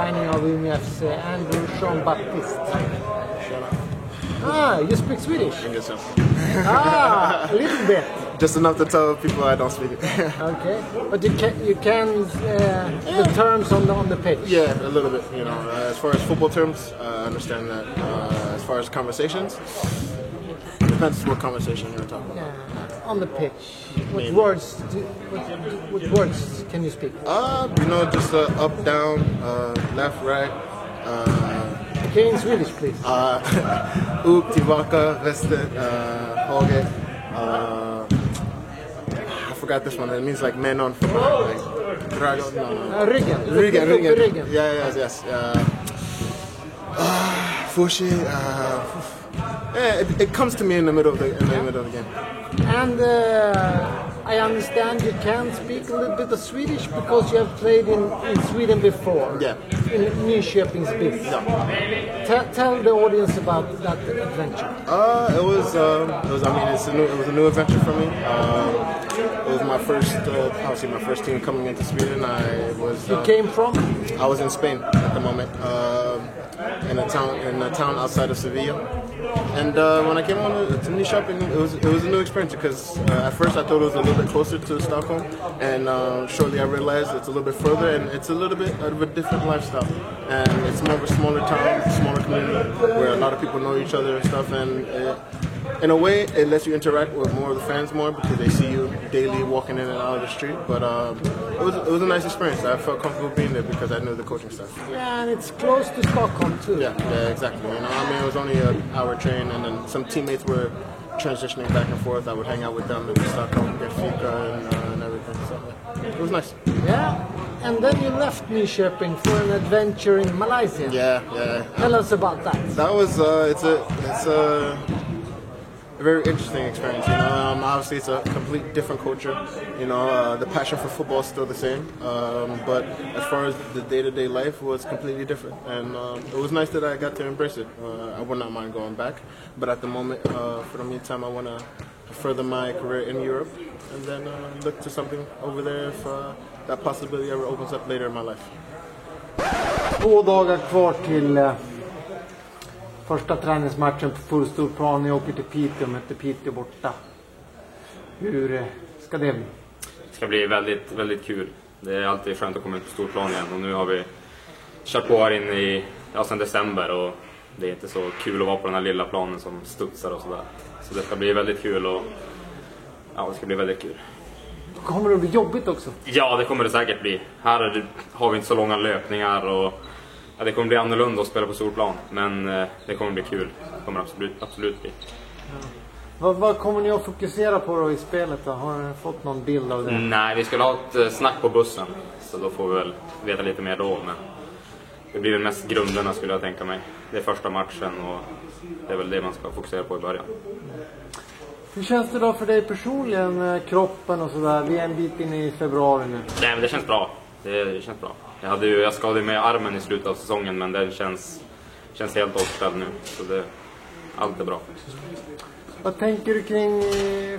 signing of Umeå FC and Jean-Baptiste. You speak Swedish? English. A little bit. Just enough to tell people I don't speak it. Okay, but you can the terms on the pitch. Yeah, a little bit. You know, as far as football terms, I understand that. As far as conversations, depends what conversation you're talking about. Yeah, on the pitch. What words can you speak? You know, just up, down, left, right. Okay, in Swedish, please. Upp, tillbaka, vänster, höger. I forgot this one. It means like men on football. Like, Ryggen. Yes. Fushi. It comes to me in the middle of the game. And I understand you can speak a little bit of Swedish because you have played in Sweden before. Yeah. In Nyhetsbrevet. Yeah. Tell the audience about that adventure. It was a new adventure for me. It was my first, obviously my first team coming into Sweden. You came from? I was in Spain at the moment, in a town outside of Sevilla. And when I came on to Nyköping, it was a new experience because at first I thought it was a little bit closer to Stockholm, and shortly I realized it's a little bit further and it's a little bit of a different lifestyle. And it's more of a smaller town, smaller community where a lot of people know each other and stuff. And in a way, it lets you interact with more of the fans more because they see you daily walking in and out of the street. But it was a nice experience. I felt comfortable being there because I knew the coaching staff. Yeah, and it's close to Stockholm too. Yeah, exactly. You know, I mean, it was only an hour train, and then some teammates were transitioning back and forth. I would hang out with them in Stockholm, get fika and everything. So it was nice. Yeah, and then you left Nyköping for an adventure in Malaysia. Yeah. Tell us about that. That was it's a very interesting experience. You know, obviously it's a complete different culture. You know, the passion for football is still the same, but as far as the day-to-day life was completely different, and it was nice that I got to embrace it. I would not mind going back, but at the moment, for the meantime, I want to further my career in Europe and then look to something over there if that possibility ever opens up later in my life. 2 dagar kvar till första träningsmatchen på fullstor plan. Jag åker till Piteå, möter Piteå borta. Hur ska det bli? Det ska bli väldigt, väldigt kul. Det är alltid skönt att komma ut på stor plan igen. Och nu har vi kört på här inne sedan december. Och det är inte så kul att vara på den här lilla planen som studsar och sådär. Så det ska bli väldigt kul och det ska bli väldigt kul. Kommer det bli jobbigt också? Ja, det kommer det säkert bli. Här har vi inte så långa löpningar och det kommer bli annorlunda att spela på storplan, men det kommer bli kul. Det kommer absolut bli. Ja. Vad kommer ni att fokusera på då i spelet då? Har ni fått någon bild av det? Nej, vi skulle ha ett snack på bussen, så då får vi väl veta lite mer då, men det blir väl mest grunderna skulle jag tänka mig. Det är första matchen och det är väl det man ska fokusera på i början. Hur känns det då för dig personligen, kroppen och sådär? Vi är en bit in i februari nu. Nej, men det känns bra. Det känns bra. Jag skadade med armen i slutet av säsongen, men den känns helt återställd nu. Så allt är bra. Vad tänker du kring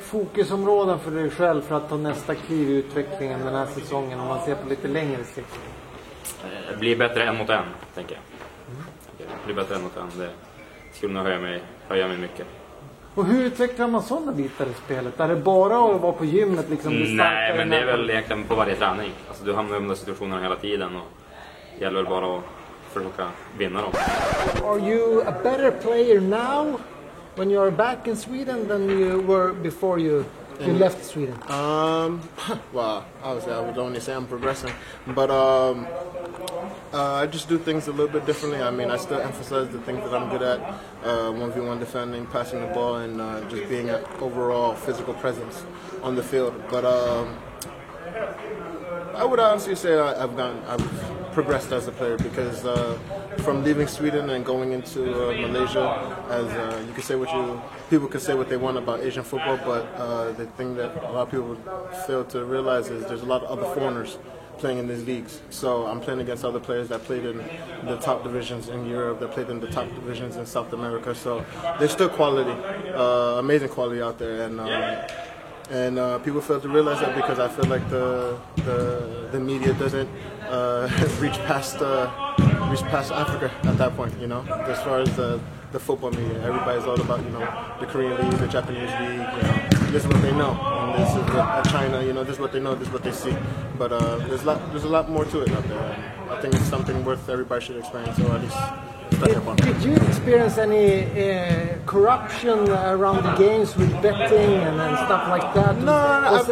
fokusområden för dig själv för att ta nästa kliv i utvecklingen den här säsongen om man ser på lite längre sikt? Det blir bättre 1 mot 1, tänker jag. Det blir bättre 1 mot 1. Det skulle nog höja mig mycket. Och hur utvecklar man sådana bitar i spelet? Är det bara att vara på gymmet liksom? Nej, men det är väl egentligen på varje träning. Alltså, du hamnar i de där situationerna hela tiden och det gäller väl bara att försöka vinna dem. Are you a better player now when you are back in Sweden than you were before you left Sweden? Well, obviously I would only say I'm progressing, but I just do things a little bit differently. I mean, I still emphasize the things that I'm good at, 1v1 defending, passing the ball, and just being an overall physical presence on the field. But I would honestly say I've progressed as a player because from leaving Sweden and going into Malaysia, as you can say people can say what they want about Asian football, but the thing that a lot of people fail to realize is there's a lot of other foreigners playing in these leagues. So I'm playing against other players that played in the top divisions in Europe, that played in the top divisions in South America. So there's still quality, amazing quality out there, and people fail to realize that because I feel like the media doesn't reach past Africa at that point. You know, as far as the football media, everybody's all about, you know, the Korean league, the Japanese league. You know, this is what they know, and this is what China. You know, this is what they know, this is what they see. But there's a lot more to it out there. I think it's something worth everybody should experience, or at least study upon. Did you experience any corruption around the games with betting and stuff like that?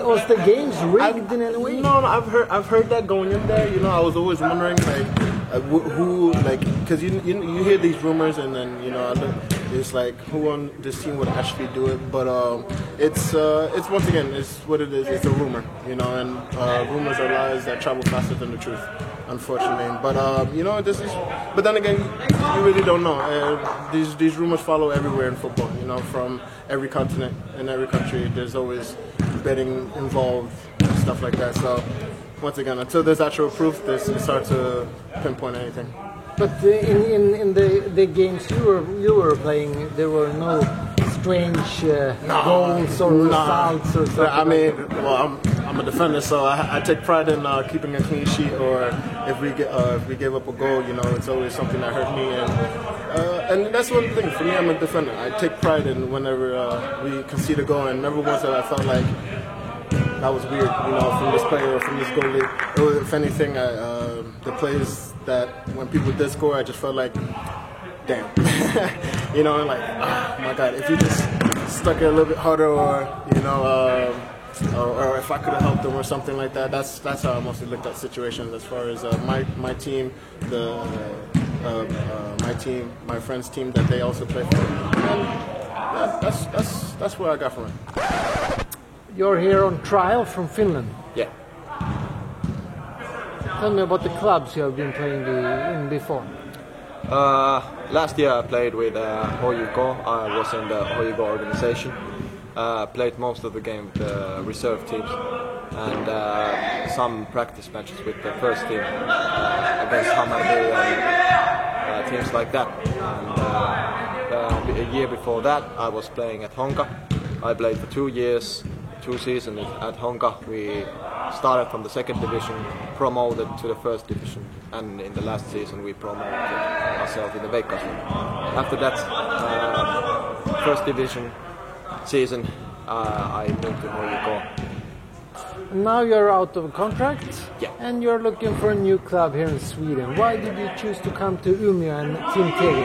Was the games rigged in any way? No, I've heard that going in there. You know, I was always wondering like who, like, because you hear these rumors, and then, you know, it's like who on this team would actually do it. But it's once again, it's what it is. It's a rumor, you know, and rumors are lies that travel faster than the truth, unfortunately. But you know, but then again, you really don't know. These rumors follow everywhere in football. You know, from every continent and every country, there's always betting involved and stuff like that. So once again, until there's actual proof, it's hard to pinpoint anything. But in the games you were playing, there were no strange goals or results or something. I mean, well, I'm a defender, so I take pride in keeping a clean sheet. Or if we gave up a goal, you know, it's always something that hurt me. And that's one thing for me. I'm a defender. I take pride in whenever we concede a goal, and never once have I felt like that was weird, you know, from this player or from this goalie. Or if anything, the plays that when people did score, I just felt like, damn, you know, like, oh my God, if you just stuck it a little bit harder, or, you know, or if I could have helped them or something like that. That's how I mostly looked at situations as far as my team, my friend's team that they also play for. And that's where I got from it. You're here on trial from Finland. Yeah. Tell me about the clubs you have been playing in before. Last year I played with HJK. I was in the HJK organization. Played most of the game with the reserve teams, and some practice matches with the first team against Hammarby and teams like that. And a year before that I was playing at Honka. I played for 2 years, 2 seasons at Honka. We started from the second division, promoted to the first division, and in the last season we promoted ourselves in the Veikkausliiga. After that first division season, I moved to HJK. Now you're out of contract, yeah, and you're looking for a new club here in Sweden. Why did you choose to come to Umeå and Team TG?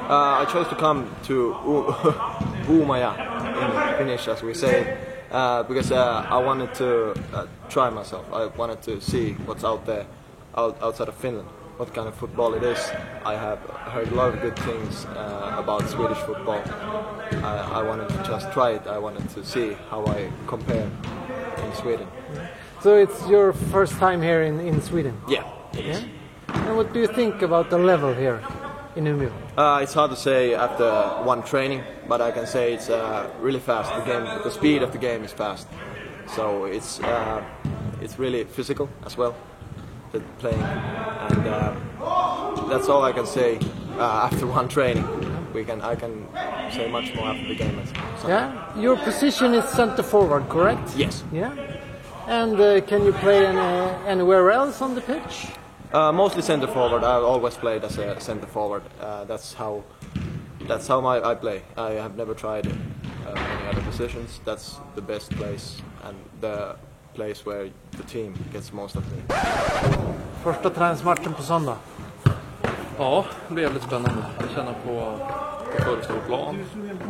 I chose to come to Umeå, in Finnish as we say, because I wanted to try myself. I wanted to see what's out there, outside of Finland, what kind of football it is. I have heard a lot of good things about Swedish football. I wanted to just try it. I wanted to see how I compare in Sweden. So it's your first time here in Sweden? Yeah, it is. And what do you think about the level here in Umeå? It's hard to say after one training, but I can say it's really fast. The speed of the game is fast. So it's really physical as well, the playing, and that's all I can say after one training. I can say much more after the game. Yeah, your position is center forward, correct? Yes. Yeah. And can you play anywhere else on the pitch? Mostly center forward. I've always played as a center forward. That's how I play. I have never tried any other positions. That's the best place and the place where the team gets most of it. Första träningsmatchen på söndag. Ja, det blir jävligt spännande. Känna på för stor plan,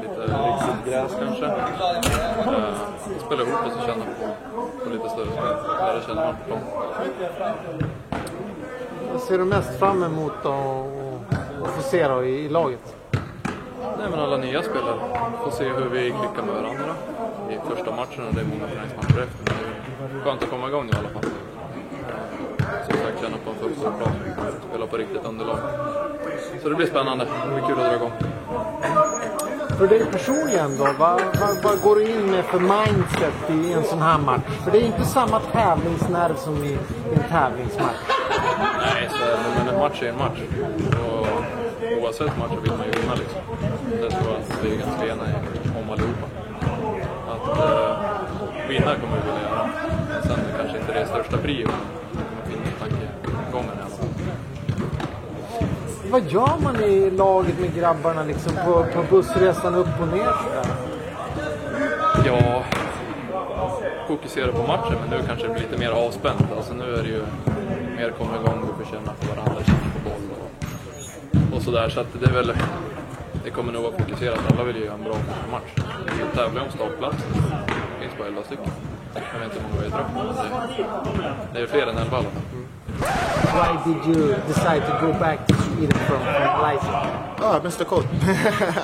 lite riktigt gräs kanske. Spela ihop och så känna på lite större spel. Lära känna man på plan. Vad ser du mest fram emot att få se då i laget? Nej, men alla nya spelare. Få se hur vi klickar med varandra i första matchen, och det är många träningsmatcher efter. Men det är skönt att komma igång i alla fall. Som sagt, känna på en full stor plan. Spela på riktigt underlag. Så det blir spännande. Det blir kul att dra igång. För dig personligen då, vad går du in med för mindset i en sån här match? För det är inte samma tävlingsnerv som i en tävlingsmatch. Nej, men en match är en match. Och oavsett match vill man ju vinna liksom. Det tror jag att vi är ganska ena om allihopa. Att vinna kommer vi vilja göra. Men sen kanske inte det är största prio. Det kommer finnas tanke Vad gör man i laget med grabbarna liksom på bussresan upp och ner? Ja, fokusera på matchen, men nu kanske det blir lite mer avspänt. Alltså nu är det ju mer komma igång och få känna på varandra, känna på boll och sådär. Så att det är väl, det kommer nog vara fokuserat. Alla vill ju göra en bra match. Vi tävlar om startplats. Det finns bara 11 stycken. Jag vet inte hur många vi är trött. Det är fler än 11 alla. Why did you decide to go back to Sweden from Leipzig? Oh, I missed the cold.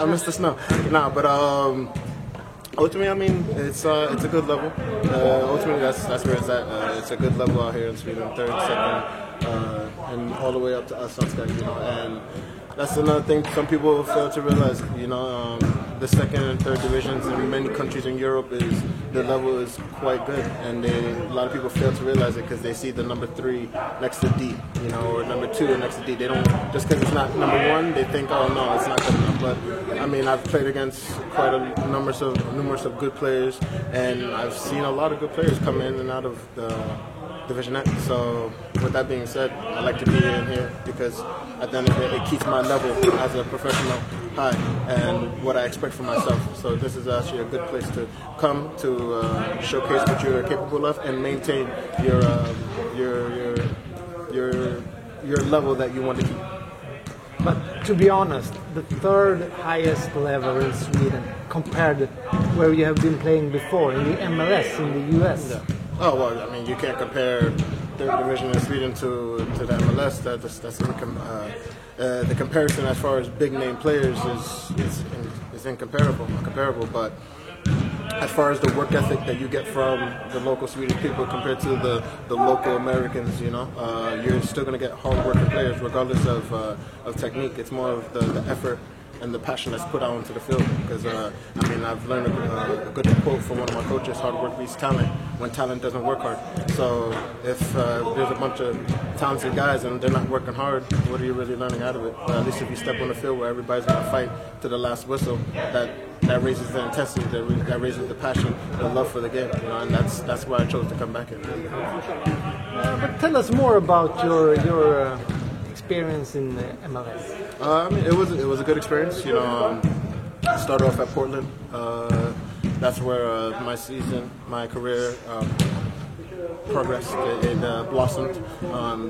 I missed the snow. Nah, but ultimately, I mean, it's a good level. Ultimately, that's where it's at. It's a good level out here in Sweden, third, second, and all the way up to Allsvenskan, you know. And that's another thing some people fail to realize. You know, the second and third divisions in many countries in Europe the level is quite good, and a lot of people fail to realize it because they see the number 3 next to D, you know, or number 2 next to D. They don't, just because it's not number 1, they think, oh no, it's not good enough. But I mean, I've played against quite a numerous of good players, and I've seen a lot of good players come in and out of the Division X. So with that being said, I like to be in here because at the end of the day, it keeps my level as a professional high and what I expect from myself. So this is actually a good place to come to showcase what you're capable of and maintain your level that you want to keep. But to be honest, the third highest level in Sweden compared to where you have been playing before in the MLS in the US. Yeah. Oh well, I mean you can't compare third division in Sweden to the MLS. That's the comparison as far as big name players is incomparable. But as far as the work ethic that you get from the local Swedish people compared to the local Americans, you know, you're still going to get hard-working players regardless of technique. It's more of the effort and the passion that's put out into the field. Because, I mean, I've learned a good quote from one of my coaches, hard work beats talent when talent doesn't work hard. So if there's a bunch of talented guys and they're not working hard, what are you really learning out of it? But at least if you step on the field where everybody's going to fight to the last whistle, that raises the intensity, that raises the passion, the love for the game, you know, and that's why I chose to come back in. But tell us more about your experience in the MLS. I mean, it was a good experience. You know, I started off at Portland. That's where my career progressed. It blossomed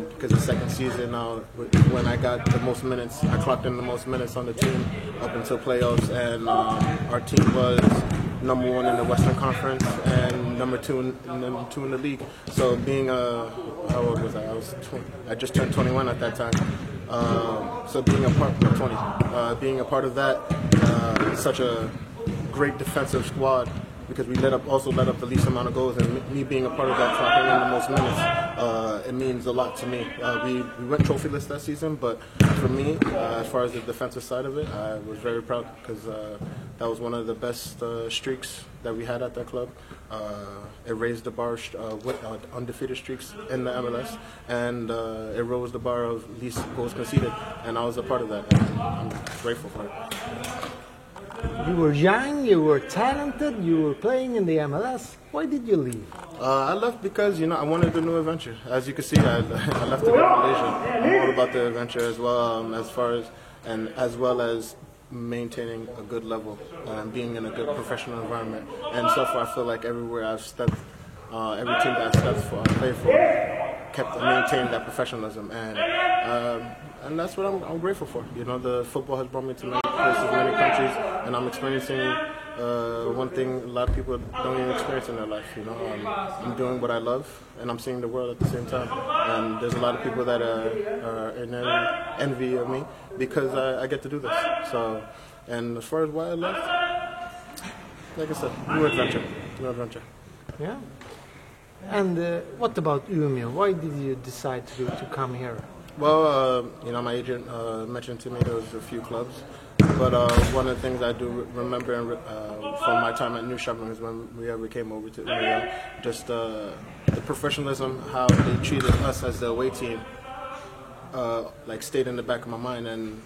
because the second season, when I got the most minutes, I clocked in the most minutes on the team up until playoffs, and our team was number 1 in the Western Conference and number 2 in the league. So being how old was I? I just turned 21 at that time. So being a part of that, such a great defensive squad, because we also let up the least amount of goals, and me being a part of that, clocking in the most minutes, it means a lot to me. We went trophyless that season, but for me, as far as the defensive side of it, I was very proud because that was one of the best streaks that we had at that club. It raised the bar with undefeated streaks in the MLS, and it rose the bar of least goals conceded, and I was a part of that, and I'm grateful for it. You were young, you were talented, you were playing in the MLS. Why did you leave? I left because, you know, I wanted a new adventure. As you can see, I left to go to Malaysia. I'm all about the adventure as well, as well as maintaining a good level and being in a good professional environment. And so far, I feel like everywhere I've stepped, every team that I played for, kept maintained that professionalism, and that's what I'm grateful for. You know, the football has brought me to many places, many countries, and I'm experiencing one thing a lot of people don't even experience in their life. You know, I'm doing what I love, and I'm seeing the world at the same time. And there's a lot of people that are in envy of me because I get to do this. So, and as far as why I left, like I said, new adventure. Yeah. And what about Umeå? Why did you decide to come here? Well, you know, my agent mentioned to me there was a few clubs, but one of the things I do remember from my time at Nyhetsbrevet is when we came over to Umeå, just the professionalism, how they treated us as the away team, like stayed in the back of my mind, and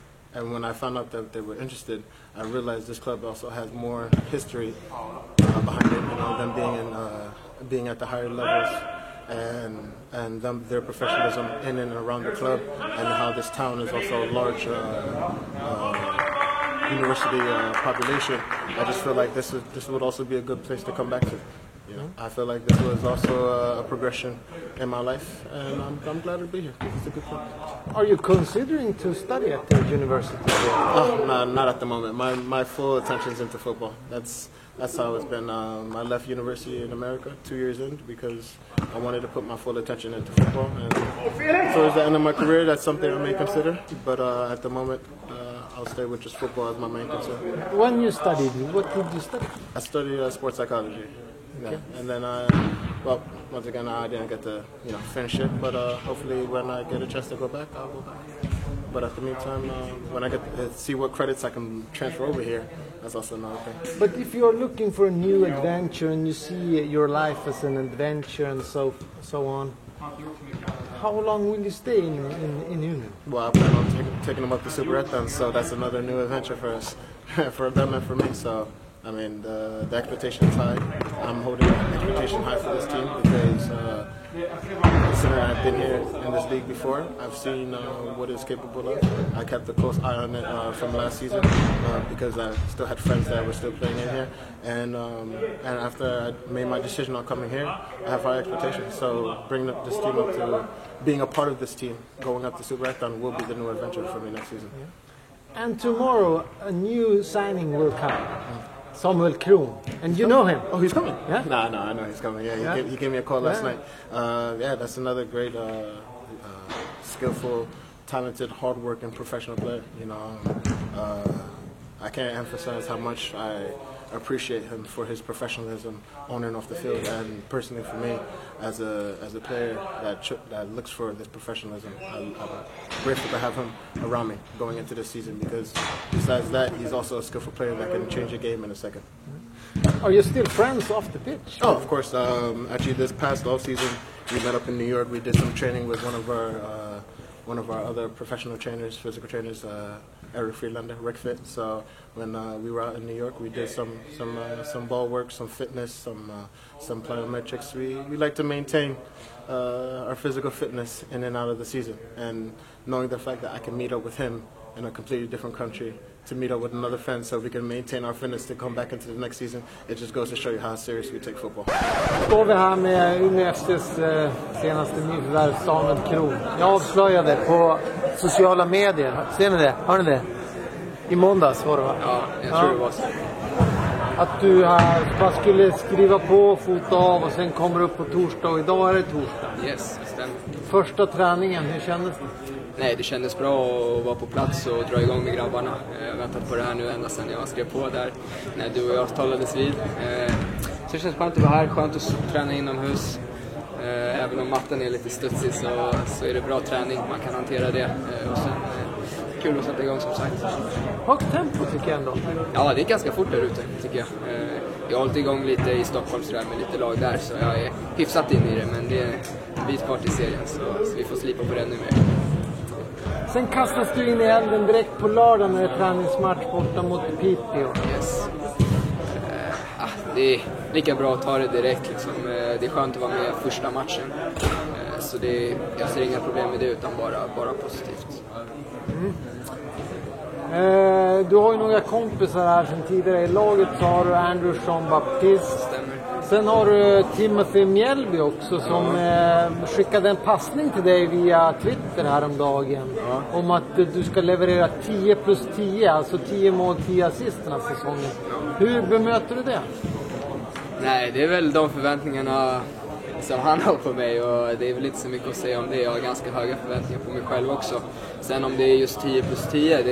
when I found out that they were interested, I realized this club also has more history behind it, you know, than being at the higher levels and their professionalism in and around the club, and how this town is also a large university population. I just feel like this would also be a good place to come back to. You know, I feel like this was also a progression in my life, and I'm glad to be here. It's a good place. Are you considering to study at the university? Oh, no, not at the moment. My full attention's into football. That's how it's been. I left university in America 2 years in because I wanted to put my full attention into football. And towards the end of my career, that's something I may consider. But at the moment, I'll stay with just football as my main concern. When you studied, what did you study? I studied sports psychology. Okay. Yeah. And then once again, I didn't get to finish it. But hopefully, when I get a chance to go back, I'll go back. But at the meantime, when I get to see what credits I can transfer over here, that's also another thing. But if you're looking for a new adventure and you see your life as an adventure and so on, how long will you stay in Umeå? Well, I plan on taking them up to Superettan, so that's another new adventure for us, for them and for me. So, I mean, the expectation is high. I'm holding the expectation high for this team because considering I've been here in this league before, I've seen what it's capable of. I kept a close eye on it from last season because I still had friends that were still playing in here. And after I made my decision on coming here, I have high expectations. So bringing this team up to being a part of this team, going up to Superettan will be the new adventure for me next season. And tomorrow, a new signing will come. Samuel Kroon. And you know him? Oh, he's coming? Yeah? No, I know he's coming. Yeah, he gave me a call last night. That's another great, skillful, talented, hard-working professional player. I can't emphasize how much I appreciate him for his professionalism on and off the field, and personally for me, as a player that looks for this professionalism, I'm grateful to have him around me going into this season because besides that, he's also a skillful player that can change a game in a second. Are you still friends off the pitch? Oh, of course. Actually, this past off season, we met up in New York. We did some training with one of our other professional trainers, physical trainers, Eric Freelander, Rick Fit. So when we were out in New York, we did some ball work, some fitness, some plyometrics. We like to maintain our physical fitness in and out of the season, and knowing the fact that I can meet up with him in a completely different country to meet up with another friend so we can maintain our fitness to come back into the next season, it just goes to show you how serious we take football. Står vi här med Umeå FCs senaste nyförvärv, Samuel Kroon. Jag avslöjade på sociala medier. Ser ni det? Har ni det? I måndags var det, va? Ja, jag tror det var så. Att du bara skulle skriva på, fota av och sen kommer du upp på torsdag, och idag är det torsdag. Yes, det stämmer. Första träningen, hur kändes det? Nej, det kändes bra att vara på plats och dra igång med grabbarna. Jag har väntat på det här nu ända sedan jag skrev på där när du och jag talades vid. Så det känns skönt att vara här, skönt att träna inomhus. Även om matten är lite studsig så är det bra träning, man kan hantera det. Och sen kul att sätta igång som sagt. Högt tempo tycker jag ändå. Ja, det är ganska fort där ute tycker jag. Jag har hållit igång lite i Stockholm med lite lag där, så jag är hyfsat in i det. Men det är en bit kvar till serien så vi får slipa på det nu mer. Sen kastas du in i elden direkt på lördag när det är träningsmatch borta mot Piteå. Yes. Det är lika bra att ta det direkt. Liksom. Det är skönt att vara med första matchen. Så jag ser inga problem med det utan bara positivt. Du har ju några kompisar här sedan tidigare i laget. Så har du Andrew Jean-Baptiste. Stämmer. Sen har du Timothy Mjällby också som skickade en passning till dig via Twitter häromdagen. Om att du ska leverera 10+10, alltså 10 mål, 10 assist den här säsongen. Hur bemöter du det? Nej, det är väl de förväntningarna som han har på mig, och det är väl inte så mycket att säga om det. Jag har ganska höga förväntningar på mig själv också. Sen om det är just 10+10,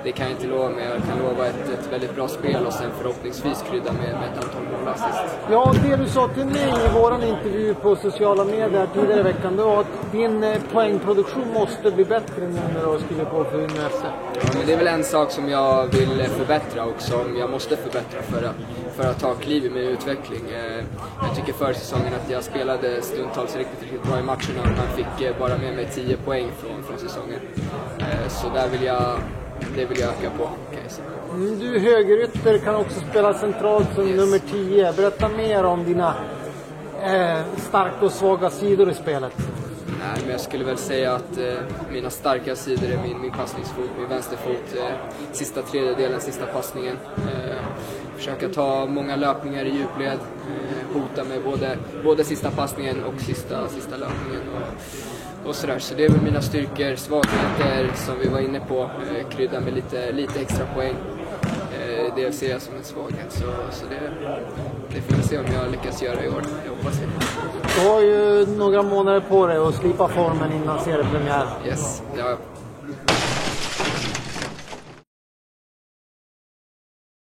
det kan jag inte lova, men jag kan lova ett väldigt bra spel och sen förhoppningsvis krydda med ett antal mål assist. Ja, det du sa till mig i våran intervju på sociala medier tidigare i veckan, det var att din poängproduktion måste bli bättre nu när du har skrivit på för Umeå FC. Ja, men det är väl en sak som jag vill förbättra och som jag måste förbättra för att ta kliv i min utveckling. Jag tycker förra säsongen att jag spelade stundtals riktigt bra i matcherna, men fick bara med mig 10 poäng från säsongen. Så det vill jag öka på. Du högerytter, kan också spela centralt som nummer 10. Berätta mer om dina starka och svaga sidor i spelet? Nej, men jag skulle väl säga att mina starka sidor är min passningsfot, min vänsterfot, sista tredjedelen, sista passningen. Försöka ta många löpningar i djupled, hota med både sista passningen och sista löpningen och sådär. Så det är väl mina styrkor, svagheter som vi var inne på, krydda med lite extra poäng. Det ser jag som en svaghet, så det får vi se om jag lyckas göra i år. Jag hoppas det. Du har ju några månader på dig att slipa formen innan seriepremiär. Yes, ja.